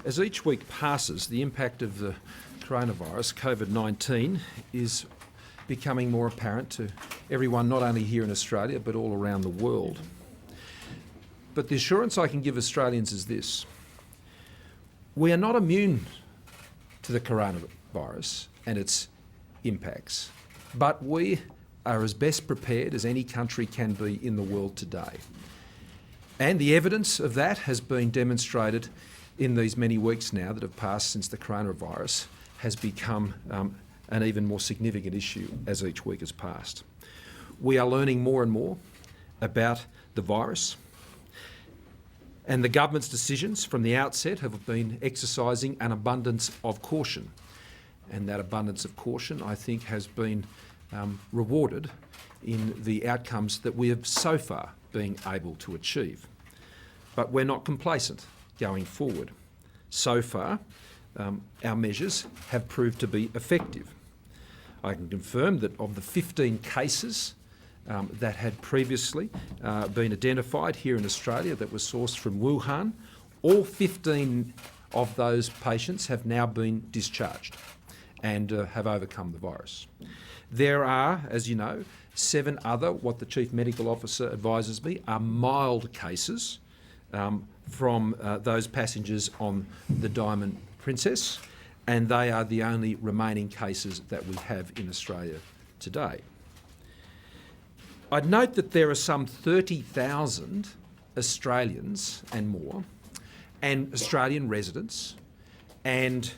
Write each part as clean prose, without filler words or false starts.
As each week passes, the impact of the coronavirus, COVID-19, is becoming more apparent to everyone, not only here in Australia, but all around the world. But the assurance I can give Australians is this: we are not immune to the coronavirus and its impacts, but we are as best prepared as any country can be in the world today. And the evidence of that has been demonstrated in these many weeks now that have passed since the coronavirus has become an even more significant issue as each week has passed. We are learning more and more about the virus, and the government's decisions from the outset have been exercising an abundance of caution. And that abundance of caution, I think, has been rewarded in the outcomes that we have so far been able to achieve. But we're not complacent going forward. So far, our measures have proved to be effective. I can confirm that of the 15 cases that had previously been identified here in Australia that were sourced from Wuhan, all 15 of those patients have now been discharged and have overcome the virus. There are, as you know, 7 other, what the Chief Medical Officer advises me, are mild cases from those passengers on the Diamond Princess, and they are the only remaining cases that we have in Australia today. I'd note that there are some 30,000 Australians and more, and Australian residents and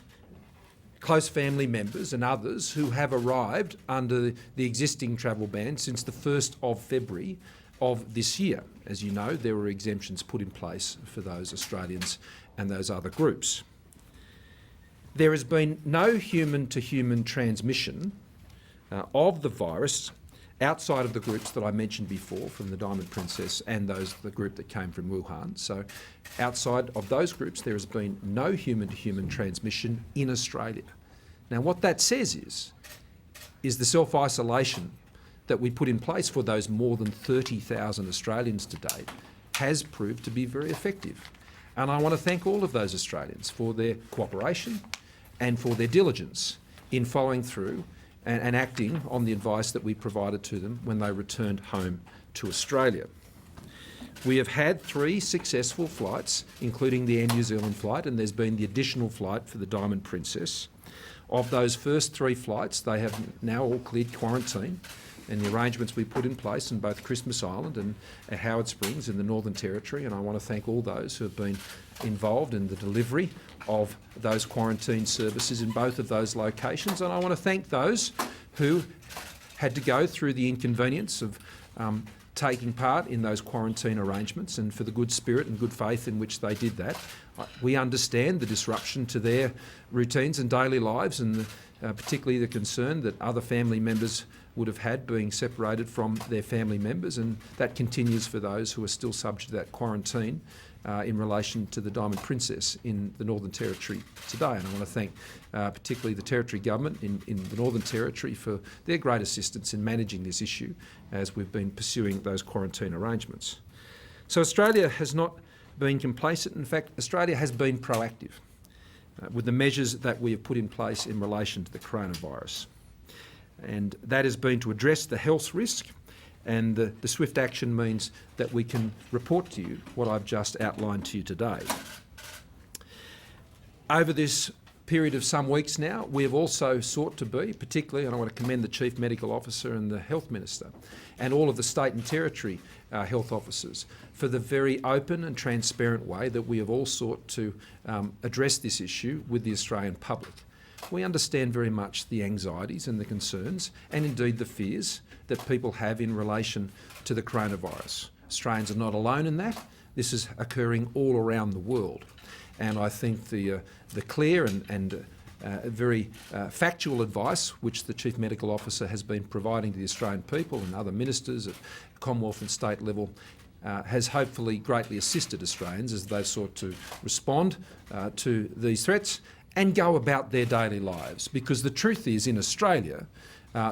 close family members and others who have arrived under the existing travel ban since the 1st of February of this year. As you know, there were exemptions put in place for those Australians and those other groups. There has been no human-to-human transmission of the virus outside of the groups that I mentioned before from the Diamond Princess and the group that came from Wuhan. So outside of those groups, there has been no human-to-human transmission in Australia. Now, what that says is the self-isolation that we put in place for those more than 30,000 Australians to date has proved to be very effective. And I want to thank all of those Australians for their cooperation and for their diligence in following through and acting on the advice that we provided to them when they returned home to Australia. We have had 3 successful flights, including the Air New Zealand flight, and there's been the additional flight for the Diamond Princess. Of those first 3 flights, they have now all cleared quarantine, and the arrangements we put in place in both Christmas Island and at Howard Springs in the Northern Territory, and I want to thank all those who have been involved in the delivery of those quarantine services in both of those locations, and I want to thank those who had to go through the inconvenience of taking part in those quarantine arrangements and for the good spirit and good faith in which they did that. We understand the disruption to their routines and daily lives, and particularly the concern that other family members would have had being separated from their family members, and that continues for those who are still subject to that quarantine in relation to the Diamond Princess in the Northern Territory today. And I want to thank particularly the Territory Government in the Northern Territory for their great assistance in managing this issue as we've been pursuing those quarantine arrangements. So Australia has not been complacent. In fact, Australia has been proactive with the measures that we have put in place in relation to the coronavirus. And that has been to address the health risk, and the swift action means that we can report to you what I've just outlined to you today. Over this period of some weeks now, we have also sought to be, particularly, and I want to commend the Chief Medical Officer and the Health Minister and all of the state and territory health officers for the very open and transparent way that we have all sought to address this issue with the Australian public. We understand very much the anxieties and the concerns and indeed the fears that people have in relation to the coronavirus. Australians are not alone in that. This is occurring all around the world. And I think the clear and very factual advice which the Chief Medical Officer has been providing to the Australian people and other ministers at Commonwealth and state level has hopefully greatly assisted Australians as they've sought to respond to these threats and go about their daily lives. Because the truth is, in Australia,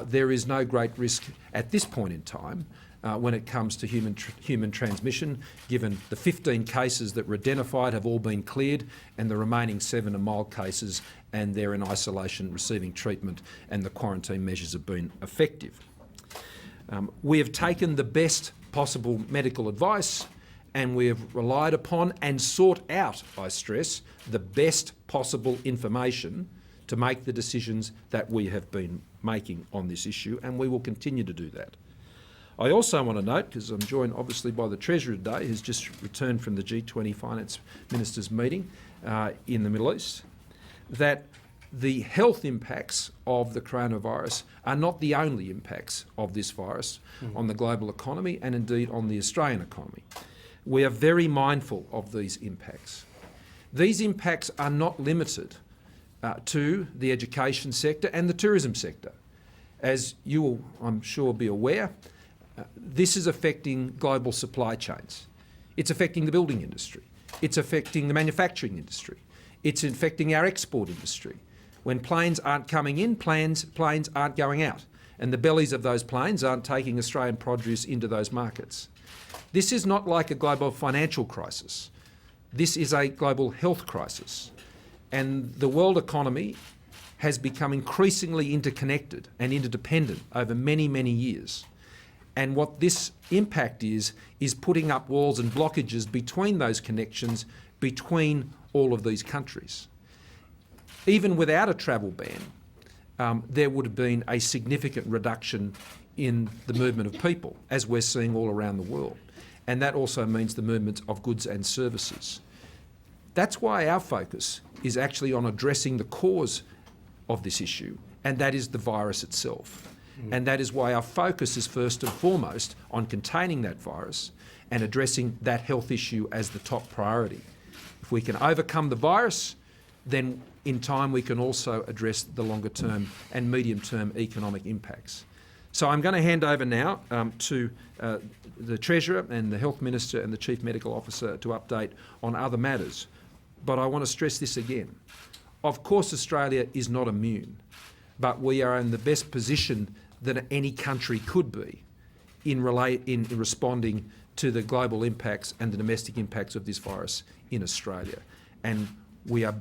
there is no great risk at this point in time when it comes to human transmission, given the 15 cases that were identified have all been cleared and the remaining 7 are mild cases and they're in isolation receiving treatment and the quarantine measures have been effective. We have taken the best possible medical advice and we have relied upon and sought out, I stress, the best possible information to make the decisions that we have been making on this issue, and we will continue to do that. I also want to note, because I'm joined obviously by the Treasurer today, who's just returned from the G20 Finance Ministers meeting in the Middle East, that the health impacts of the coronavirus are not the only impacts of this virus on the global economy and indeed on the Australian economy. We are very mindful of these impacts. These impacts are not limited to the education sector and the tourism sector. As you will, I'm sure, be aware, this is affecting global supply chains. It's affecting the building industry. It's affecting the manufacturing industry. It's affecting our export industry. When planes aren't coming in, planes aren't going out, and the bellies of those planes aren't taking Australian produce into those markets. This is not like a global financial crisis. This is a global health crisis. And the world economy has become increasingly interconnected and interdependent over many, many years. And what this impact is putting up walls and blockages between those connections between all of these countries. Even without a travel ban, there would have been a significant reduction in the movement of people, as we're seeing all around the world. And that also means the movement of goods and services. That's why our focus is actually on addressing the cause of this issue, and that is the virus itself. And that is why our focus is first and foremost on containing that virus and addressing that health issue as the top priority. If we can overcome the virus, then in time we can also address the longer term and medium term economic impacts. So I'm going to hand over now to the Treasurer and the Health Minister and the Chief Medical Officer to update on other matters. But I want to stress this again. Of course Australia is not immune, but we are in the best position that any country could be in responding to the global impacts and the domestic impacts of this virus in Australia. And we are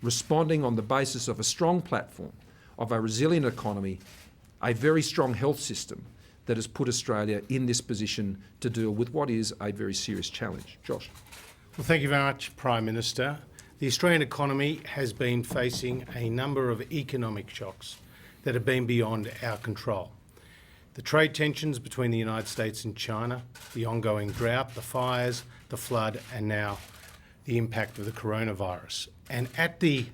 responding on the basis of a strong platform, of a resilient economy, a very strong health system that has put Australia in this position to deal with what is a very serious challenge. Josh. Well, thank you very much, Prime Minister. The Australian economy has been facing a number of economic shocks that have been beyond our control. The trade tensions between the United States and China, the ongoing drought, the fires, the flood, and now the impact of the coronavirus. And at the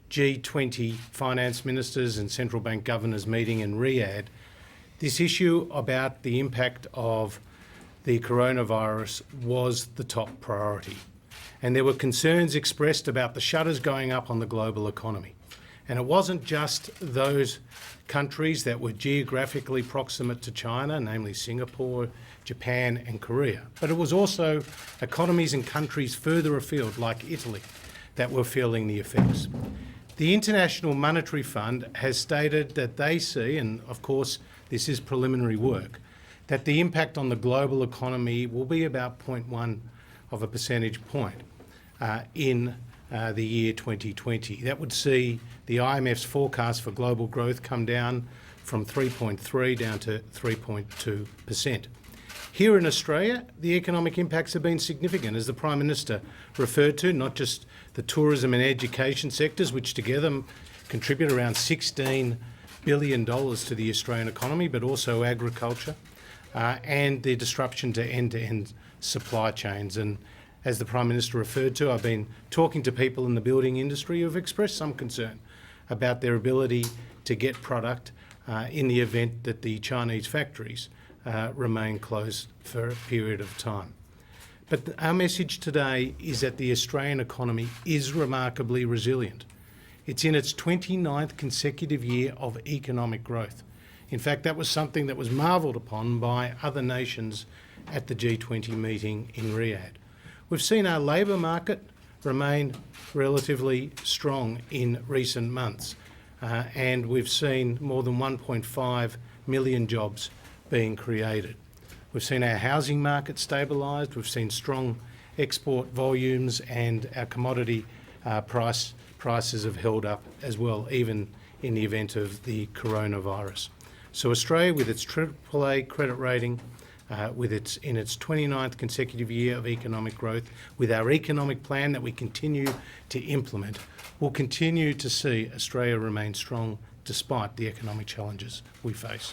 G20 Finance Ministers and Central Bank Governors meeting in Riyadh, this issue about the impact of the coronavirus was the top priority. And there were concerns expressed about the shutters going up on the global economy. And it wasn't just those countries that were geographically proximate to China, namely Singapore, Japan and Korea, but it was also economies and countries further afield like Italy that were feeling the effects. The International Monetary Fund has stated that they see, and of course this is preliminary work, that the impact on the global economy will be about 0.1 of a percentage point in the year 2020. That would see the IMF's forecast for global growth come down from 3.3 down to 3.2%. Here in Australia, the economic impacts have been significant, as the Prime Minister referred to, not just the tourism and education sectors, which together contribute around $16 billion to the Australian economy, but also agriculture and the disruption to end-to-end supply chains. And as the Prime Minister referred to, I've been talking to people in the building industry who have expressed some concern about their ability to get product in the event that the Chinese factories remain closed for a period of time. But our message today is that the Australian economy is remarkably resilient. It's in its 29th consecutive year of economic growth. In fact, that was something that was marvelled upon by other nations at the G20 meeting in Riyadh. We've seen our labour market remain relatively strong in recent months. and we've seen more than 1.5 million jobs being created. We've seen our housing market stabilised, we've seen strong export volumes, and our commodity prices have held up as well, even in the event of the coronavirus. So Australia, with its AAA credit rating, in its 29th consecutive year of economic growth, with our economic plan that we continue to implement, will continue to see Australia remain strong despite the economic challenges we face.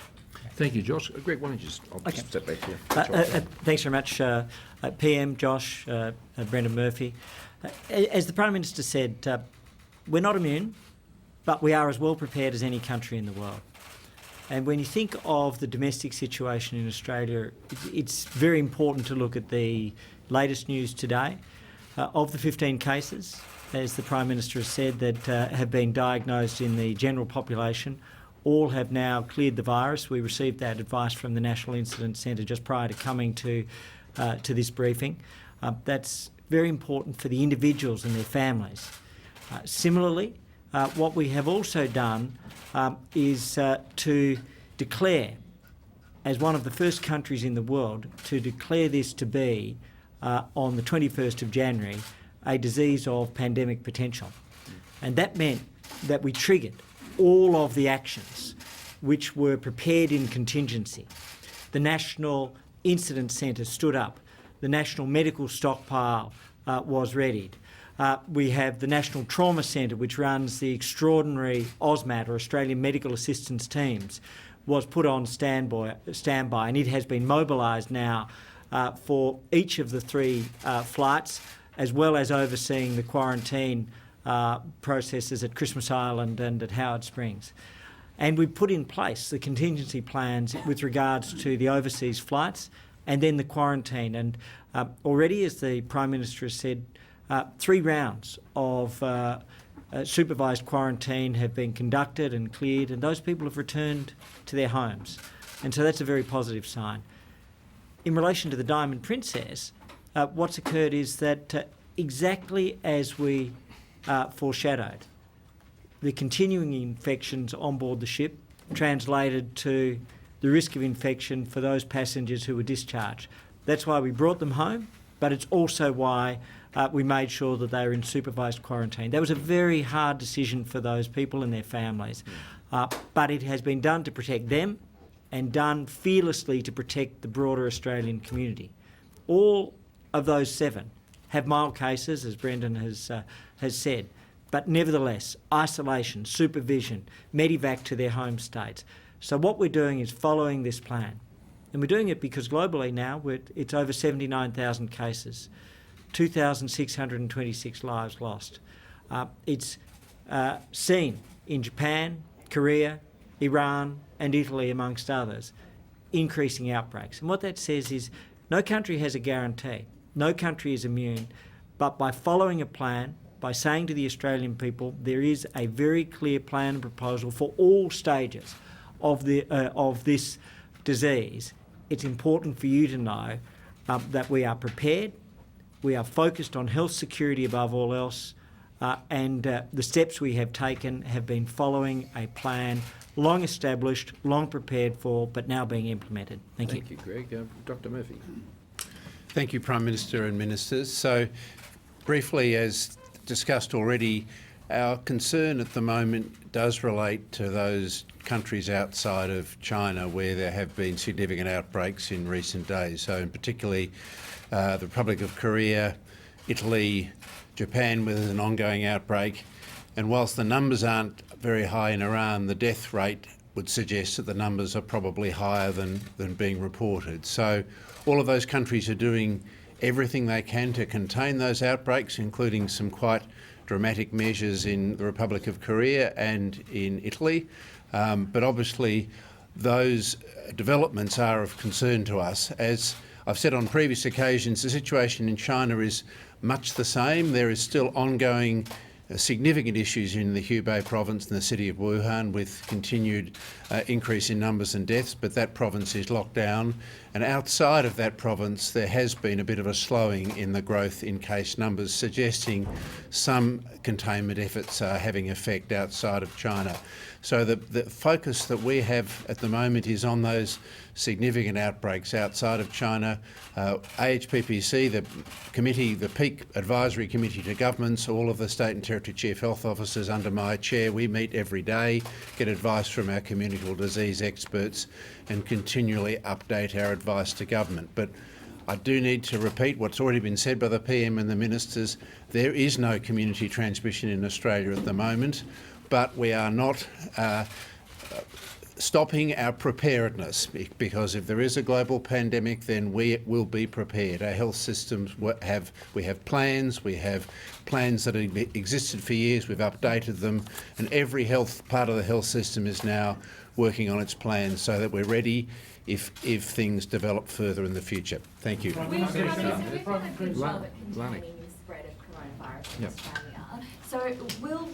Thank you, Josh. Greg, why don't you just step back here? Thanks very much, PM, Josh, Brendan Murphy. As the Prime Minister said, we're not immune, but we are as well prepared as any country in the world. And when you think of the domestic situation in Australia, it's very important to look at the latest news today. Of the 15 cases, as the Prime Minister has said, that have been diagnosed in the general population, all have now cleared the virus. We received that advice from the National Incident Centre just prior to coming to this briefing. That's very important for the individuals and their families. Similarly, what we have also done is to declare, as one of the first countries in the world, to declare this to be, on the 21st of January, a disease of pandemic potential. And that meant that we triggered all of the actions which were prepared in contingency. The National Incident Centre stood up. The National Medical Stockpile was readied. We have the National Trauma Centre, which runs the extraordinary AUSMAT, or Australian Medical Assistance Teams, was put on standby, and it has been mobilised now for each of the 3 flights, as well as overseeing the quarantine processes at Christmas Island and at Howard Springs. And we put in place the contingency plans with regards to the overseas flights and then the quarantine. And already, as the Prime Minister has said, 3 rounds of supervised quarantine have been conducted and cleared, and those people have returned to their homes. And so that's a very positive sign. In relation to the Diamond Princess, what's occurred is that exactly as we foreshadowed, the continuing infections on board the ship translated to the risk of infection for those passengers who were discharged. That's why we brought them home, but it's also why we made sure that they were in supervised quarantine. That was a very hard decision for those people and their families, but it has been done to protect them and done fearlessly to protect the broader Australian community. All of those 7 have mild cases, as Brendan has said, but nevertheless, isolation, supervision, Medivac to their home states. So what we're doing is following this plan. And we're doing it because globally now it's over 79,000 cases, 2,626 lives lost. It's seen in Japan, Korea, Iran and Italy, amongst others, increasing outbreaks. And what that says is no country has a guarantee. No country is immune. But by following a plan, by saying to the Australian people, there is a very clear plan and proposal for all stages of this disease, it's important for you to know that we are prepared, we are focused on health security above all else, and the steps we have taken have been following a plan long established, long prepared for, but now being implemented. Thank you. Thank you, Greg. Dr. Murphy. Thank you, Prime Minister and Ministers. So, briefly, as discussed already, our concern at the moment does relate to those countries outside of China where there have been significant outbreaks in recent days. So, in particularly, the Republic of Korea, Italy, Japan with an ongoing outbreak. And whilst the numbers aren't very high in Iran, the death rate would suggest that the numbers are probably higher than being reported. So all of those countries are doing everything they can to contain those outbreaks, including some quite dramatic measures in the Republic of Korea and in Italy. But obviously those developments are of concern to us. As I've said on previous occasions, the situation in China is much the same. There is still ongoing significant issues in the Hubei province and the city of Wuhan, with continued increase in numbers and deaths, but that province is locked down. And outside of that province, there has been a bit of a slowing in the growth in case numbers, suggesting some containment efforts are having effect outside of China. So the focus that we have at the moment is on those significant outbreaks outside of China. AHPPC, the committee, the Peak Advisory Committee to Governments, all of the state and territory chief health officers under my chair, we meet every day, get advice from our communicable disease experts and continually update our advice to government. But I do need to repeat what's already been said by the PM and the ministers. There is no community transmission in Australia at the moment, but we are not stopping our preparedness, because if there is a global pandemic, then we will be prepared. Our health systems we have plans that have existed for years. We've updated them, and every part of the health system is now working on its plans so that we're ready if things develop further in the future. Thank you. We've done a good job at containing the spread of coronavirus in Australia. So will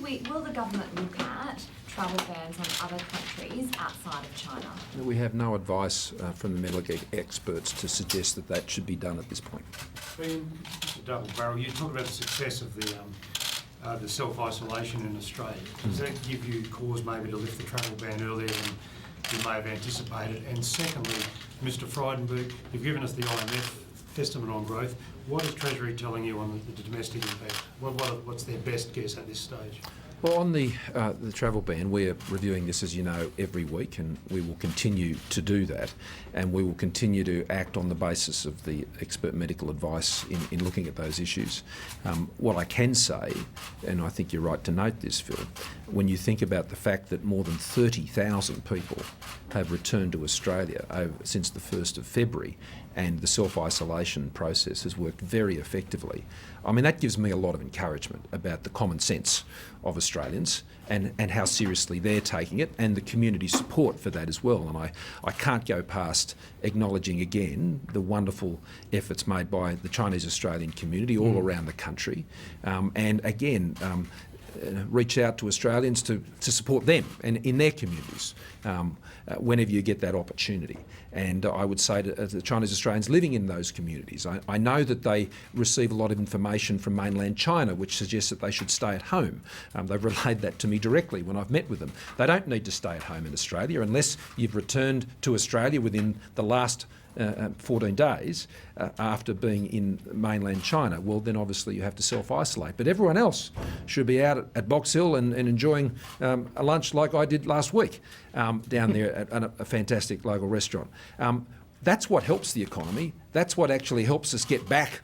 the government look at travel bans on other countries outside of China? We have no advice from the medical experts to suggest that should be done at this point. Mr. Double-Barrel, you talk about the success of the self-isolation in Australia. Does that give you cause maybe to lift the travel ban earlier than you may have anticipated? And secondly, Mr. Frydenberg, you've given us the IMF estimate on growth. What is Treasury telling you on the domestic impact? What's their best guess at this stage? Well, on the travel ban, we're reviewing this, as you know, every week, and we will continue to do that, and we will continue to act on the basis of the expert medical advice in looking at those issues. What I can say, and I think you're right to note this, Phil, when you think about the fact that more than 30,000 people have returned to Australia since the 1st of February, and the self-isolation process has worked very effectively. I mean, that gives me a lot of encouragement about the common sense of Australians and how seriously they're taking it, and the community support for that as well. And I can't go past acknowledging again the wonderful efforts made by the Chinese Australian community all around the country. And again, reach out to Australians to support them and in their communities whenever you get that opportunity. And I would say to the Chinese Australians living in those communities, I know that they receive a lot of information from mainland China which suggests that they should stay at home. They've relayed that to me directly when I've met with them. They don't need to stay at home in Australia unless you've returned to Australia within the last 14 days after being in mainland China. Well, then obviously you have to self-isolate. But everyone else should be out at Box Hill and enjoying a lunch like I did last week down there at a fantastic local restaurant. That's what helps the economy. That's what actually helps us get back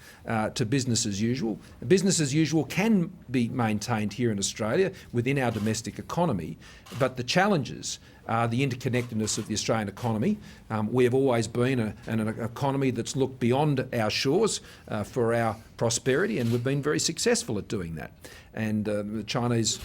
to business as usual. Business as usual can be maintained here in Australia within our domestic economy, but the challenges are the interconnectedness of the Australian economy. We have always been an economy that's looked beyond our shores for our prosperity, and we've been very successful at doing that. And the Chinese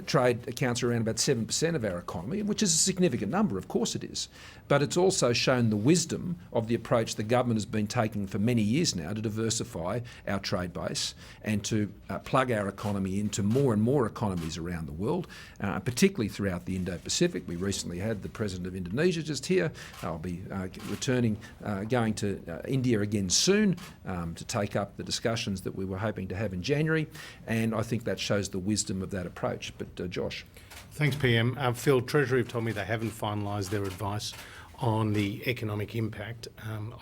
trade accounts for around about 7% of our economy, which is a significant number, of course it is. But it's also shown the wisdom of the approach the government has been taking for many years now to diversify our trade base and to plug our economy into more and more economies around the world, particularly throughout the Indo-Pacific. We recently had the President of Indonesia just here. I'll be going to India again soon to take up the discussions that we were hoping to have in January, and I think that shows the wisdom of that approach. But Josh. Thanks, PM. Phil, Treasury have told me they haven't finalised their advice on the economic impact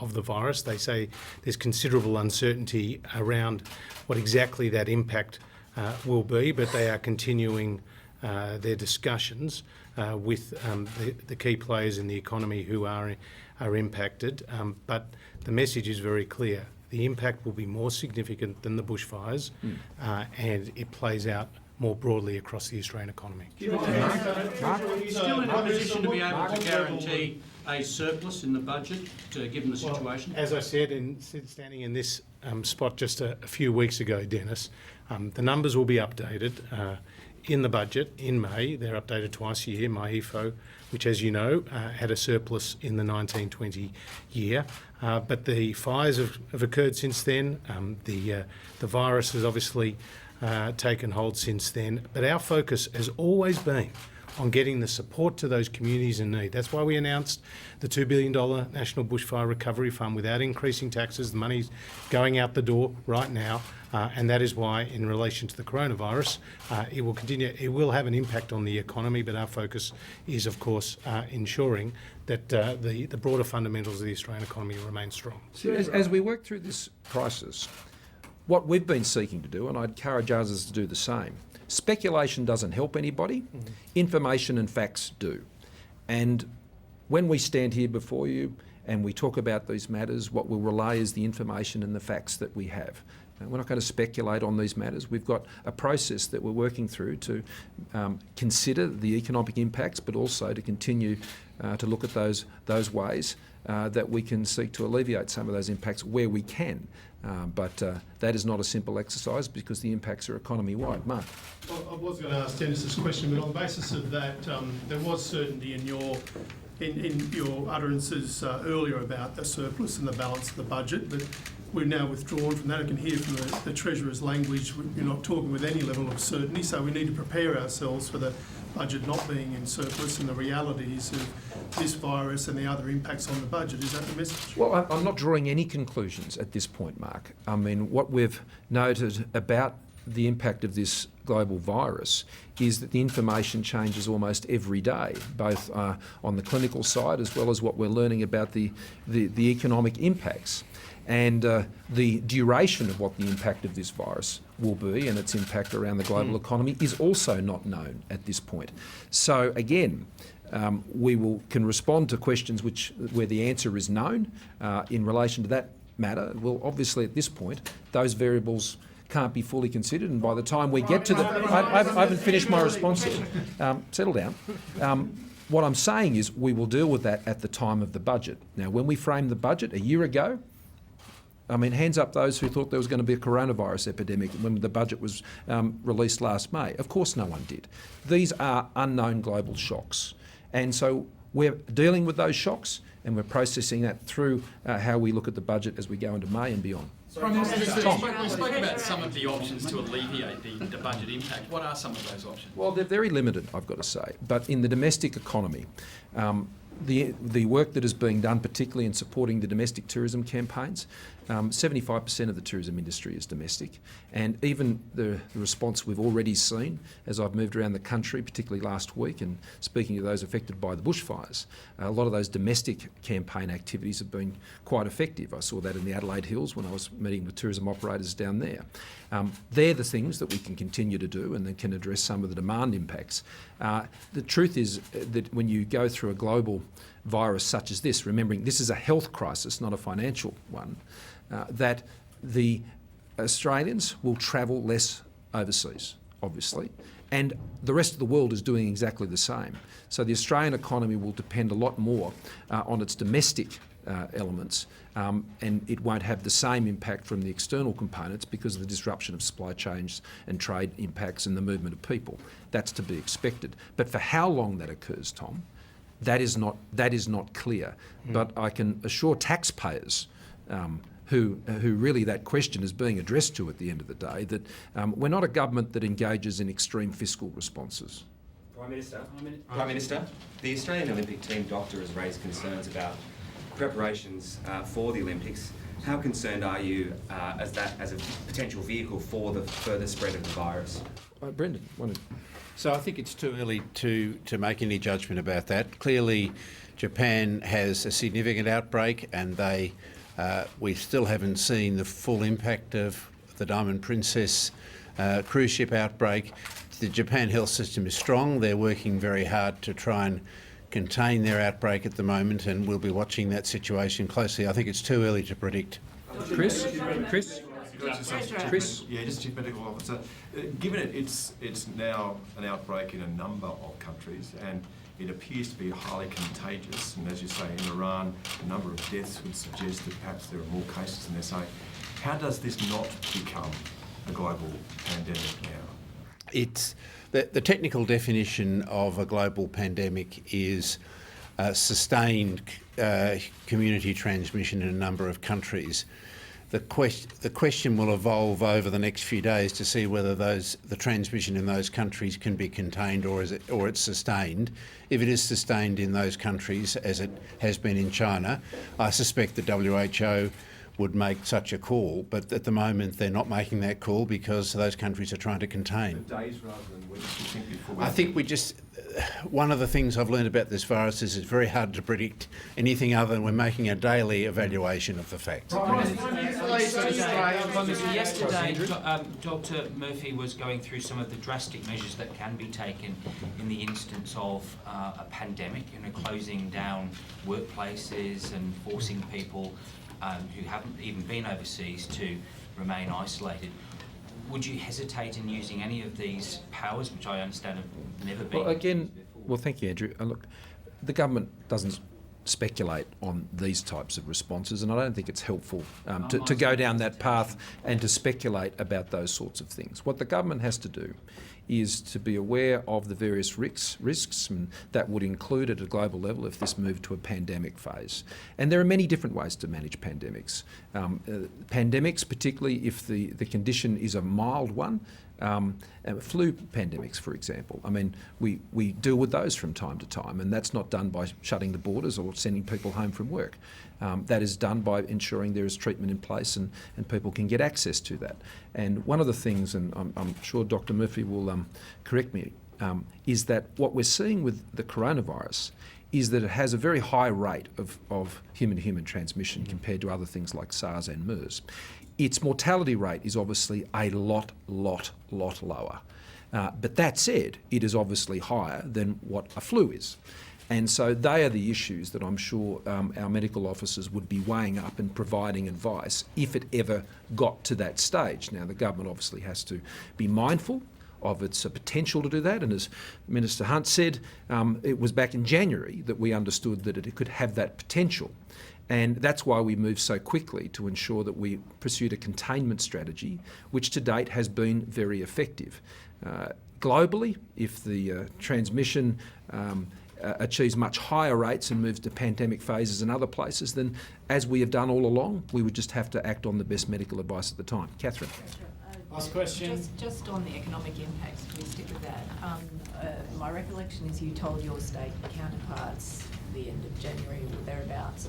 of the virus. They say there's considerable uncertainty around what exactly that impact will be, but they are continuing their discussions with the key players in the economy who are impacted. But the message is very clear. The impact will be more significant than the bushfires, and it plays out more broadly across the Australian economy. Are you still in a position to be able to guarantee a surplus in the budget, given the situation? As I said, standing in this spot just a few weeks ago, Dennis, the numbers will be updated in the budget in May. They're updated twice a year. MyEFO, which, as you know, had a surplus in the 1920 year. But the fires have occurred since then. The virus has obviously taken hold since then, but our focus has always been on getting the support to those communities in need. That's why we announced the $2 billion National Bushfire Recovery Fund without increasing taxes. The money's going out the door right now, and that is why, in relation to the coronavirus, it will continue. It will have an impact on the economy, but our focus is, of course, ensuring that the broader fundamentals of the Australian economy remain strong. So as we work through this crisis, what we've been seeking to do, and I'd encourage others to do the same, speculation doesn't help anybody, information and facts do. And when we stand here before you and we talk about these matters, what we'll relay is the information and the facts that we have. We're not going to speculate on these matters. We've got a process that we're working through to consider the economic impacts, but also to continue to look at those ways that we can seek to alleviate some of those impacts where we can. But that is not a simple exercise because the impacts are economy-wide. Mark? Well, I was going to ask Dennis this question, but on the basis of that, there was certainty in your utterances earlier about the surplus and the balance of the budget, but we've now withdrawn from that. I can hear from the Treasurer's language, you're not talking with any level of certainty, so we need to prepare ourselves for the budget not being in surplus and the realities of this virus and the other impacts on the budget. Is that the message? Well, I'm not drawing any conclusions at this point, Mark. I mean, what we've noted about the impact of this global virus is that the information changes almost every day, both on the clinical side as well as what we're learning about the economic impacts. And the duration of what the impact of this virus will be and its impact around the global economy is also not known at this point. So again, we can respond to questions where the answer is known in relation to that matter. Well, obviously at this point, those variables can't be fully considered, and by the time we get to the... I haven't finished my response yet. Settle down. What I'm saying is we will deal with that at the time of the budget. Now, when we framed the budget a year ago, I mean, hands up those who thought there was going to be a coronavirus epidemic when the budget was released last May. Of course no one did. These are unknown global shocks. And so we're dealing with those shocks and we're processing that through how we look at the budget as we go into May and beyond. Prime Minister, we spoke about some of the options to alleviate the budget impact. What are some of those options? Well, they're very limited, I've got to say. But in the domestic economy, the work that is being done, particularly in supporting the domestic tourism campaigns, 75% of the tourism industry is domestic, and even the response we've already seen as I've moved around the country, particularly last week, and speaking to those affected by the bushfires, a lot of those domestic campaign activities have been quite effective. I saw that in the Adelaide Hills when I was meeting with tourism operators down there. They're the things that we can continue to do and then can address some of the demand impacts. The truth is that when you go through a global virus such as this, remembering this is a health crisis, not a financial one, that the Australians will travel less overseas, obviously, and the rest of the world is doing exactly the same. So the Australian economy will depend a lot more on its domestic elements, and it won't have the same impact from the external components because of the disruption of supply chains and trade impacts and the movement of people. That's to be expected. But for how long that occurs, Tom, that is not clear. But I can assure taxpayers who really that question is being addressed to at the end of the day, that we're not a government that engages in extreme fiscal responses. Prime Minister, the Australian Olympic team doctor has raised concerns about preparations for the Olympics. How concerned are you as a potential vehicle for the further spread of the virus? Brendan, So I think it's too early to make any judgment about that. Clearly, Japan has a significant outbreak, and we still haven't seen the full impact of the Diamond Princess cruise ship outbreak. The Japan health system is strong. They're working very hard to try and contain their outbreak at the moment, and we'll be watching that situation closely. I think it's too early to predict. Chris? Yeah, just Chief Medical Officer. Given it's now an outbreak in a number of countries, and it appears to be highly contagious, and as you say, in Iran, the number of deaths would suggest that perhaps there are more cases than they're saying. How does this not become a global pandemic now? It's the technical definition of a global pandemic is sustained community transmission in a number of countries. the question will evolve over the next few days to see whether the transmission in those countries can be contained or it's sustained. If it is sustained in those countries, as it has been in China, I suspect the WHO would make such a call, but at the moment they're not making that call because those countries are trying to contain. Days rather than weeks, you think, before we... I think one of the things I've learned about this virus is it's very hard to predict anything other than we're making a daily evaluation of the facts. Yesterday, Dr. Murphy was going through some of the drastic measures that can be taken in the instance of a pandemic, closing down workplaces and forcing people who haven't even been overseas to remain isolated. Would you hesitate in using any of these powers, which I understand have never been? Well, thank you, Andrew. Look, the government doesn't speculate on these types of responses, and I don't think it's helpful to go down that path and to speculate about those sorts of things. What the government has to do is to be aware of the various risks, and that would include at a global level if this moved to a pandemic phase. And there are many different ways to manage pandemics. Pandemics, particularly if the condition is a mild one, flu pandemics, for example. I mean, we deal with those from time to time, and that's not done by shutting the borders or sending people home from work. That is done by ensuring there is treatment in place and people can get access to that. And one of the things, and I'm sure Dr. Murphy will correct me, is that what we're seeing with the coronavirus is that it has a very high rate of human-to-human transmission compared to other things like SARS and MERS. Its mortality rate is obviously a lot lower. But that said, it is obviously higher than what a flu is. And so they are the issues that I'm sure our medical officers would be weighing up and providing advice if it ever got to that stage. Now, the government obviously has to be mindful of its potential to do that, and as Minister Hunt said, it was back in January that we understood that it could have that potential. And that's why we moved so quickly to ensure that we pursued a containment strategy, which to date has been very effective. Globally, if the transmission achieves much higher rates and moves to pandemic phases in other places, then as we have done all along, we would just have to act on the best medical advice at the time. Catherine. Last question. Just on the economic impacts, can we stick with that? My recollection is you told your state counterparts at the end of January or thereabouts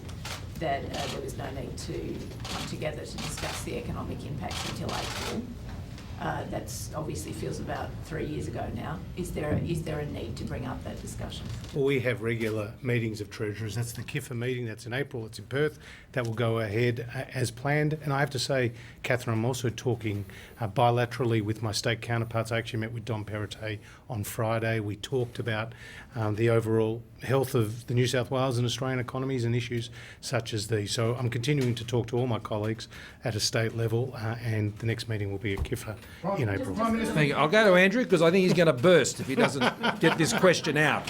that there was no need to come together to discuss the economic impacts until April. That's obviously feels about 3 years ago now. Is there a need to bring up that discussion? Well, we have regular meetings of treasurers. That's the KIFA meeting. That's in April. It's in Perth. That will go ahead as planned. And I have to say, Catherine, I'm also talking bilaterally with my state counterparts. I actually met with Don Perrottet on Friday. We talked about the overall health of the New South Wales and Australian economies and issues such as these. So I'm continuing to talk to all my colleagues at a state level, and the next meeting will be at KIFA in April. Thank you. I'll go to Andrew because I think he's going to burst if he doesn't get this question out.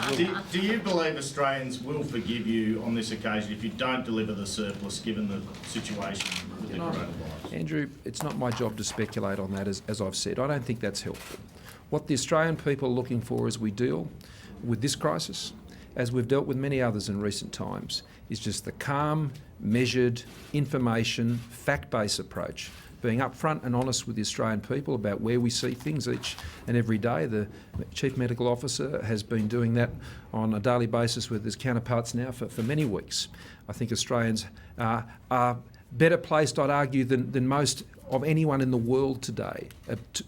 Do you believe Australians will forgive you on this occasion if you don't deliver the surplus, given the situation with the coronavirus? Andrew, it's not my job to speculate on that, as I've said. I don't think that's helpful. What the Australian people are looking for as we deal with this crisis, as we've dealt with many others in recent times, is just the calm, measured, information, fact-based approach, being upfront and honest with the Australian people about where we see things each and every day. The Chief Medical Officer has been doing that on a daily basis with his counterparts now for many weeks. I think Australians are better placed, I'd argue, than most of anyone in the world today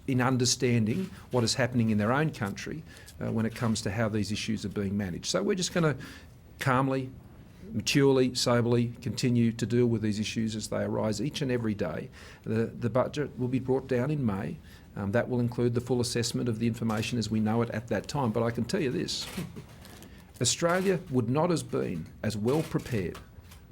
in understanding what is happening in their own country when it comes to how these issues are being managed. So we're just going to calmly, maturely, soberly continue to deal with these issues as they arise each and every day. The budget will be brought down in May. That will include the full assessment of the information as we know it at that time. But I can tell you this, Australia would not have been as well prepared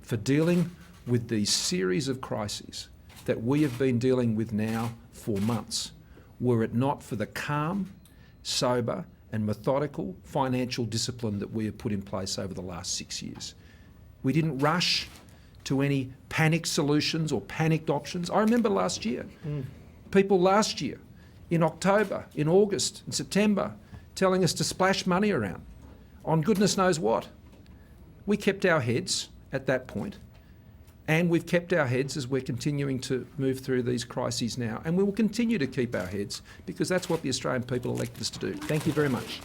for dealing with these series of crises that we have been dealing with now for months, were it not for the calm, sober and methodical financial discipline that we have put in place over the last 6 years. We didn't rush to any panic solutions or panicked options. I remember last year, people last year, in October, in August, in September, telling us to splash money around on goodness knows what. We kept our heads at that point, And we've kept our heads as we're continuing to move through these crises now. And we will continue to keep our heads because that's what the Australian people elected us to do. Thank you very much.